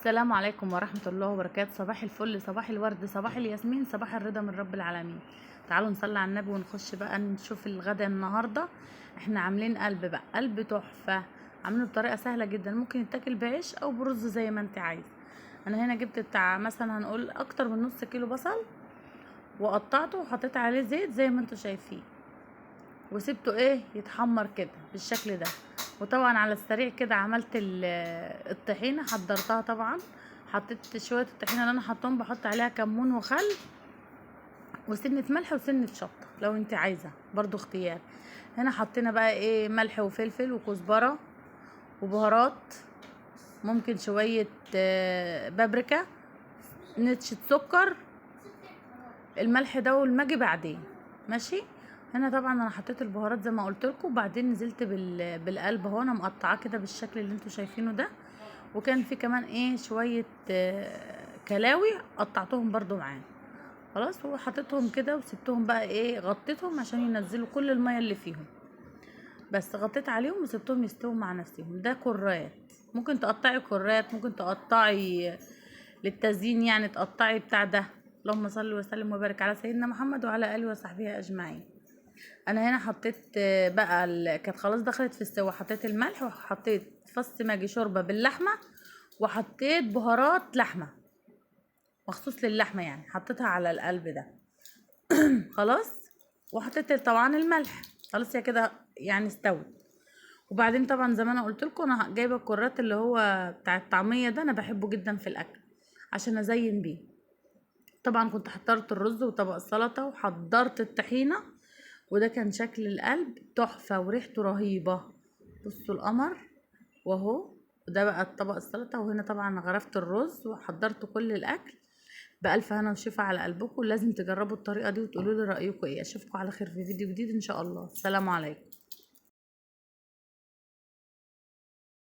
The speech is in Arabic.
السلام عليكم ورحمة الله وبركاته. صباح الفل، صباح الورد، صباح الياسمين، صباح الرضا من رب العالمين. تعالوا نصلي على النبي ونخش بقى نشوف الغدا النهاردة. احنا عاملين قلب بقى، قلب تحفة، عاملينه بطريقة سهلة جدا، ممكن يتاكل بعيش او برز زي ما انت عايز. انا هنا جبت بتاع مثلا هنقول اكتر من نص كيلو بصل، وقطعته وحطيت عليه زيت زي ما انتوا شايفين، وسبته يتحمر كده بالشكل ده. وطبعا على السريع كده عملت الطحينه، حضرتها طبعا. حطيت شويه الطحينه اللي انا حطهم، بحط عليها كمون وخل وسنه ملح وسنه شطه لو انت عايزه، برضو اختيار. هنا حطينا بقى ملح وفلفل وكزبره وبهارات، ممكن شويه بابريكا، نتشة سكر، الملح ده والماجي بعدين. ماشي. هنا طبعا انا حطيت البهارات زي ما قلت لكم، وبعدين نزلت بالقلب اهو، انا مقطعاه كده بالشكل اللي انتوا شايفينه ده. وكان في كمان شويه كلاوي قطعتهم برضو معاه. خلاص، وحطيتهم كده وسبتهم بقى غطيتهم عشان ينزلوا كل الميه اللي فيهم. بس غطيت عليهم وسبتهم يستووا مع نفسهم. ده كرات، ممكن تقطعي كرات، ممكن تقطعي للتزيين يعني، تقطعي بتاع ده. اللهم صل وسلم وبارك على سيدنا محمد وعلى اله وصحبه اجمعين. انا هنا حطيت بقى كانت خلاص دخلت في السوا، حطيت الملح وحطيت فص ماجي شوربه باللحمه، وحطيت بهارات لحمه مخصوص للحمه يعني، حطيتها على القلب ده. خلاص. وحطيت طبعا الملح. خلاص، هي كده يعني استوت. وبعدين طبعا زي ما انا قلت لكم، انا جايبه الكرات اللي هو بتاع الطعميه ده، انا بحبه جدا في الاكل عشان ازين بيه. طبعا كنت حضرت الرز وطبق السلطه وحضرت الطحينه، وده كان شكل القلب تحفه وريحته رهيبه. بصوا القمر. واهو ده بقى الطبق السلطه، وهنا طبعا غرفت الرز وحضرت كل الاكل. بألف هنا وشفا على قلبكم. لازم تجربوا الطريقه دي وتقولوا لي رايكم ايه. اشوفكم على خير في فيديو جديد ان شاء الله. السلام عليكم.